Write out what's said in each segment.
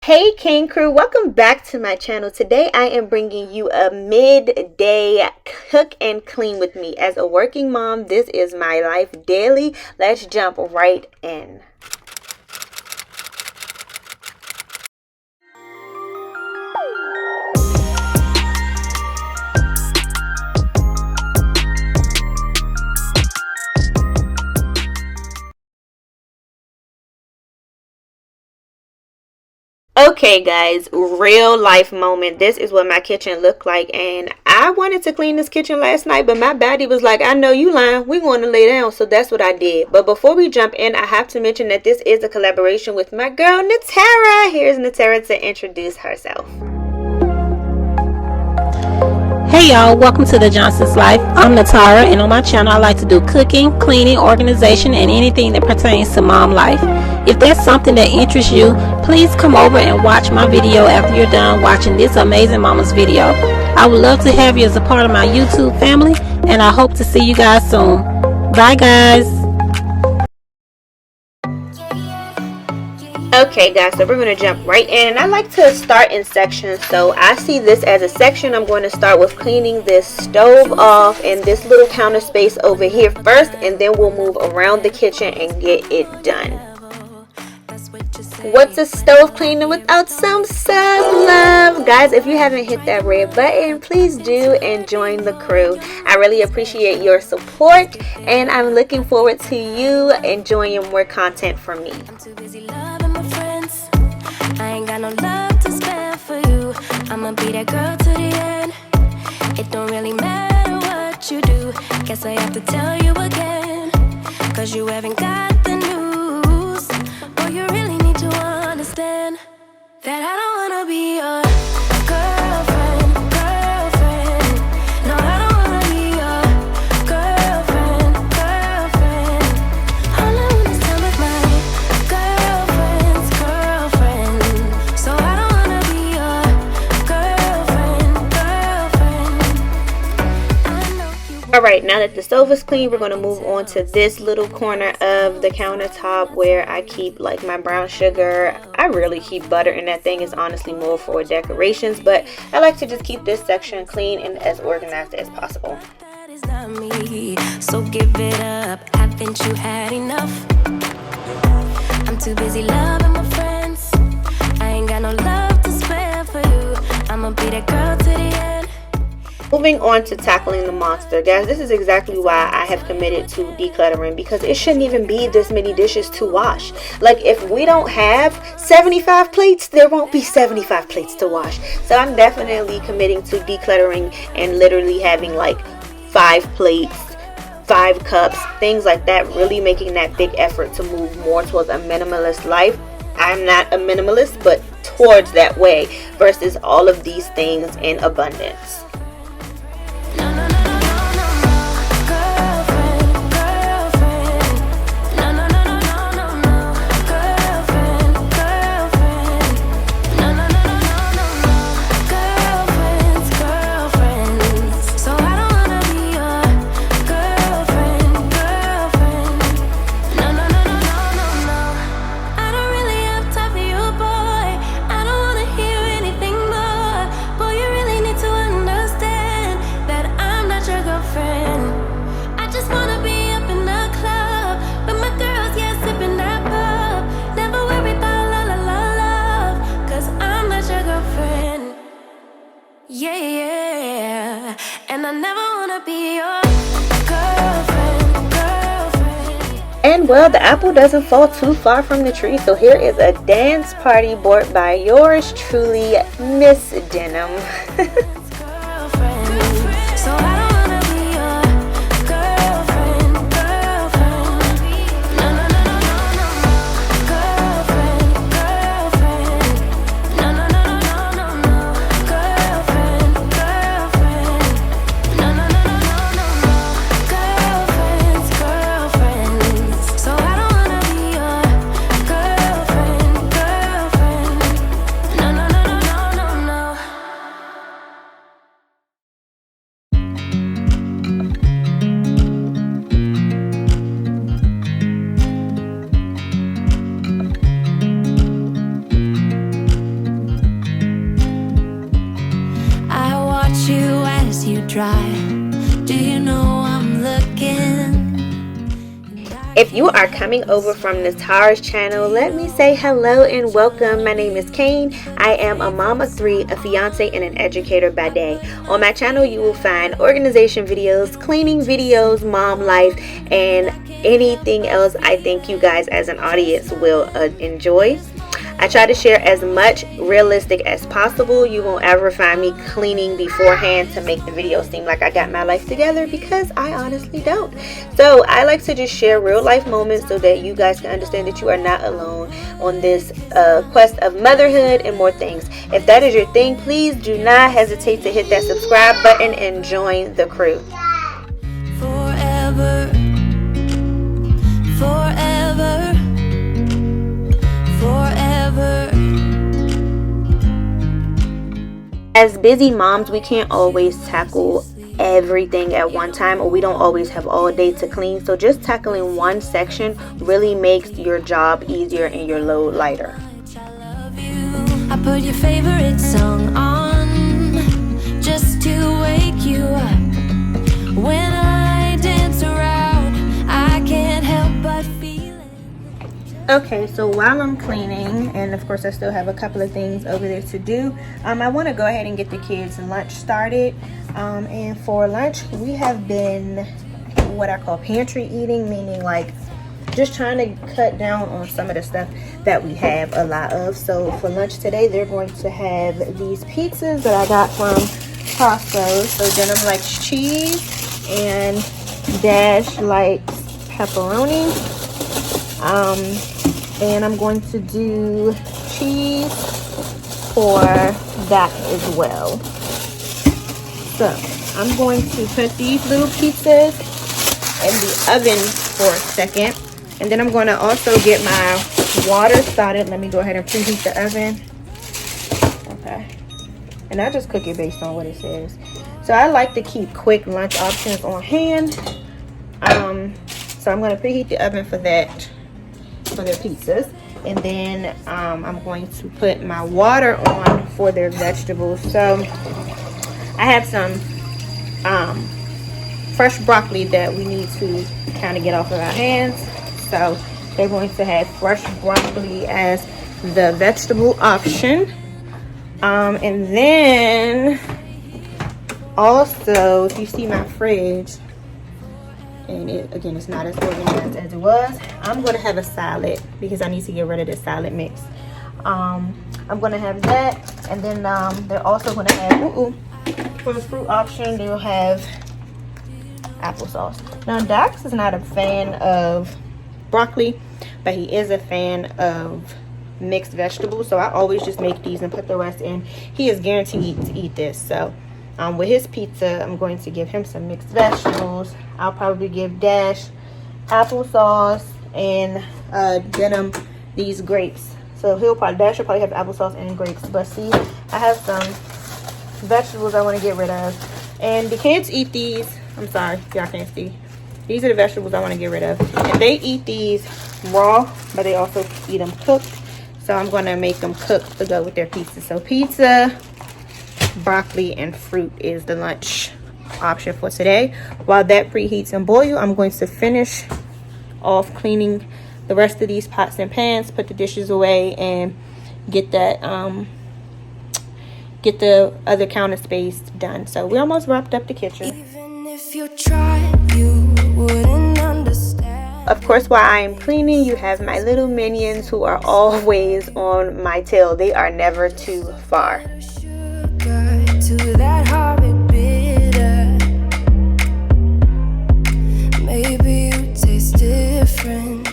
Hey Cain crew, welcome back to my channel. Today I am bringing you a midday cook and clean with me. As a working mom, this is my life daily. Let's jump right in. Okay guys, real life moment. This is what my kitchen looked like, and I wanted to clean this kitchen last night, but my baddie was like, I know you lying, we want to lay down. So that's what I did. But before we jump in, I have to mention that this is a collaboration with my girl Natara. Here's Natara to introduce herself. Hey y'all, welcome to the Johnson's Life. I'm Natara, and on my channel I like to do cooking, cleaning, organization, and anything that pertains to mom life. If that's something that interests you, please come over and watch my video after you're done watching this amazing mama's video. I would love to have you as a part of my YouTube family, and I hope to see you guys soon. Bye guys. Okay guys, so we're going to jump right in, and I like to start in sections. So I see this as a section. I'm going to start with cleaning this stove off and this little counter space over here first, and then we'll move around the kitchen and get it done. What's a stove cleaner without some self-love? Guys, if you haven't hit that red button, please do and join the crew. I really appreciate your support, and I'm looking forward to you enjoying more content from me. I ain't got no love to spare for you. I'ma be that girl to the end. It don't really matter what you do. Guess I have to tell you again, cause you haven't got the news. Boy, you really need to understand that I don't wanna be your girlfriend. No, I don't wanna be your girlfriend. All I wanna spend with my girlfriend's girlfriend. So I don't wanna be your girlfriend. I know you. Alright, now that the stove is clean, we're going to move on to this little corner of the countertop where I keep like my brown sugar. I really keep butter in that thing. It's honestly more for decorations, but I like to just keep this section clean and as organized as possible. That is not me, so give it up. Haven't you had enough? I'm too busy loving my friends. I ain't got no love to spare for you. I'ma be that girl to the end. Moving on to tackling the monster. Guys, this is exactly why I have committed to decluttering, because it shouldn't even be this many dishes to wash. Like, if we don't have 75 plates, there won't be 75 plates to wash. So I'm definitely committing to decluttering and literally having like 5 plates, 5 cups, things like that, really making that big effort to move more towards a minimalist life. I'm not a minimalist, but towards that way, versus all of these things in abundance. Yeah, and I never wanna be your girlfriend. And well, the apple doesn't fall too far from the tree, so here is a dance party brought by yours truly, Miss Denim. So I don't wanna be your girlfriend. No, no, no, no, no, no, girlfriend. No, no, no, no, no, no, girlfriend. No, no, no, no, no, no, girlfriend's girlfriend. So I don't wanna be your girlfriend. No, no, no, no, no, no, no. dry. Do you know I'm looking? If you are coming over from Natara's channel, let me say hello and welcome. My name is Cain. I am a mom of 3, a fiance, and an educator by day. On my channel, you will find organization videos, cleaning videos, mom life, and anything else I think you guys as an audience will enjoy. I try to share as much realistic as possible. You won't ever find me cleaning beforehand to make the video seem like I got my life together, because I honestly don't. So I like to just share real life moments so that you guys can understand that you are not alone on this quest of motherhood and more things. If that is your thing, please do not hesitate to hit that subscribe button and join the crew. Forever, forever, forever. As busy moms, we can't always tackle everything at one time, or we don't always have all day to clean. So just tackling one section really makes your job easier and your load lighter. I put your favorite song on just to wake you up. When I dance around, I can't help but feel it. Okay, so while I'm cleaning, and of course I still have a couple of things over there to do, I want to go ahead and get the kids' lunch started. And for lunch, we have been what I call pantry eating, meaning like just trying to cut down on some of the stuff that we have a lot of. So for lunch today, they're going to have these pizzas that I got from Costco. So Denim likes cheese and Dash likes pepperoni. And I'm going to do cheese for that as well. So I'm going to put these little pizzas in the oven for a second. And then I'm going to also get my water started. Let me go ahead and preheat the oven. Okay. And I just cook it based on what it says. So I like to keep quick lunch options on hand. So I'm going to preheat the oven for that, for their pizzas. And then I'm going to put my water on for their vegetables. So I have some fresh broccoli that we need to kind of get off of our hands. So they're going to have fresh broccoli as the vegetable option. And then also, if you see my fridge, and again, it's not as organized as it was, I'm going to have a salad because I need to get rid of the salad mix. I'm going to have that, and then they're also going to have, for the fruit option, they'll have applesauce. Now, Dax is not a fan of broccoli, but he is a fan of mixed vegetables, so I always just make these and put the rest in. He is guaranteed to eat this. So with his pizza, I'm going to give him some mixed vegetables. I'll probably give Dash applesauce and Denim these grapes. So Dash will probably have applesauce and grapes. But see, I have some vegetables I want to get rid of, and the kids eat these. I'm sorry, y'all can't see. These are the vegetables I want to get rid of, and they eat these raw, but they also eat them cooked. So I'm going to make them cooked to go with their pizza. So pizza, broccoli, and fruit is the lunch option for today. While that preheats and boils, I'm going to finish off cleaning the rest of these pots and pans, put the dishes away, and get that get the other counter space done. So we almost wrapped up the kitchen. Even if you tried, you wouldn't understand. Of course, while I am cleaning, you have my little minions who are always on my tail. They are never too far. Sugar to that horrid bitter. Maybe you taste different.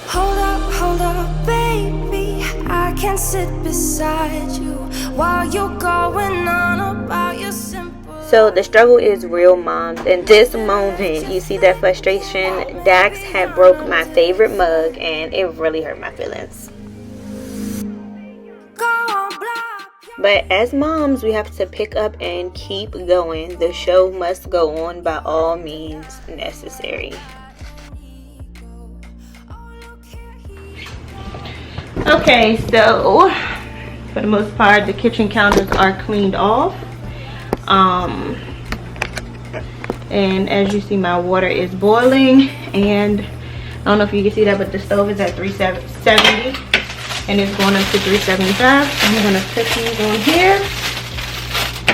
Hold up, baby. I can't sit beside you while you're going on about your simple. So the struggle is real, moms. In this moment, you see that frustration. Dax had broke my favorite mug, and it really hurt my feelings. But as moms, we have to pick up and keep going. The show must go on by all means necessary. Okay, so for the most part, the kitchen counters are cleaned off. And as you see, my water is boiling, and I don't know if you can see that, but the stove is at 370 and it's going up to 375. I'm gonna put these on here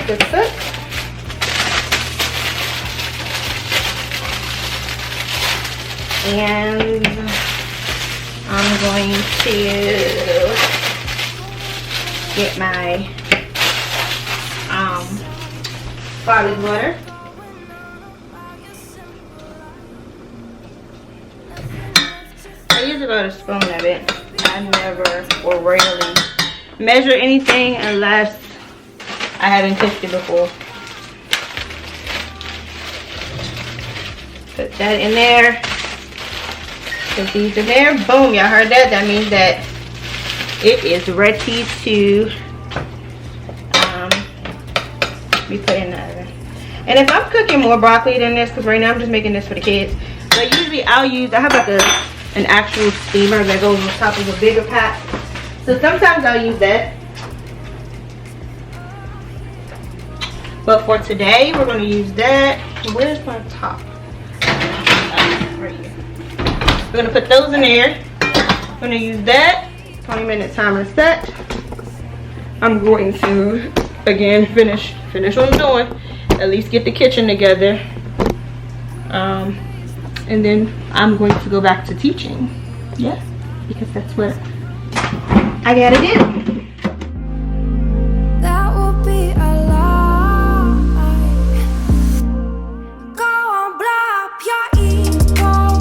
to cook. And I'm going to get my garlic butter. I use about a spoon of it. I never or rarely measure anything unless I haven't cooked it before. Put that in there. Put these in there. Boom, y'all heard that? That means that it is ready to be put in the oven. And if I'm cooking more broccoli than this, because right now I'm just making this for the kids, but usually I have like an actual steamer that goes on top of a bigger pot. So sometimes I'll use that. But for today, we're going to use that. Where's my top? Right here. We're going to put those in there. I'm going to use that. 20-minute timer set. I'm going to, again, finish what I'm doing. At least get the kitchen together. And then I'm going to go back to teaching. Yeah, because that's what I gotta do. That will be a lie. Go on, blow up your ego,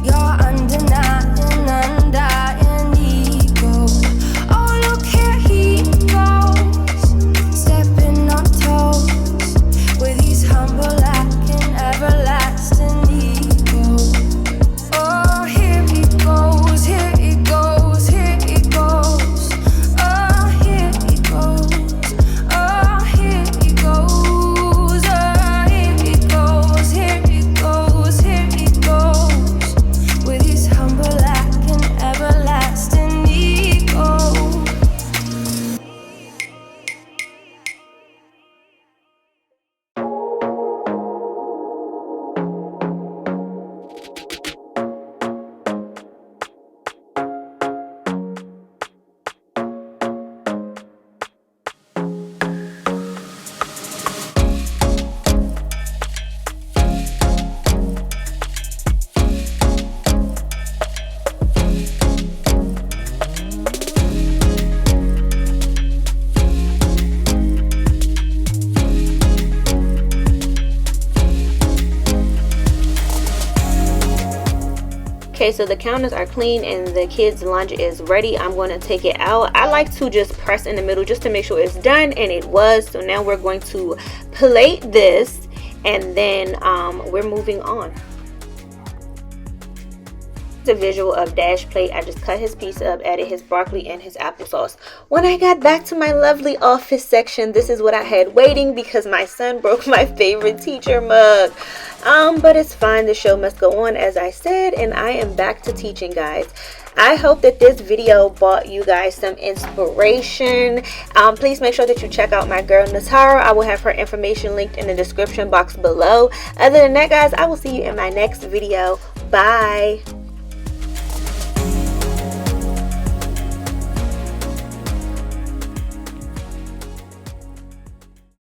your undenying ego. Oh, look here he goes, stepping on toes with his humble lacking everlasting ego. Oh, here he goes, here he goes, here he goes. Oh, here he goes, oh, here he goes, oh, here he goes, here he goes, here he goes with his humble lacking everlasting ego. Okay, so the counters are clean and the kids' lunch is ready. I'm going to take it out. I like to just press in the middle just to make sure it's done, and it was. So now we're going to plate this, and then we're moving on. A visual of Dash plate. I just cut his piece up, added his broccoli and his applesauce. When I got back to my lovely office section, this is what I had waiting because my son broke my favorite teacher mug. But it's fine. The show must go on, as I said, and I am back to teaching, guys. I hope that this video brought you guys some inspiration. Please make sure that you check out my girl Natara. I will have her information linked in the description box below. Other than that, guys, I will see you in my next video. Bye.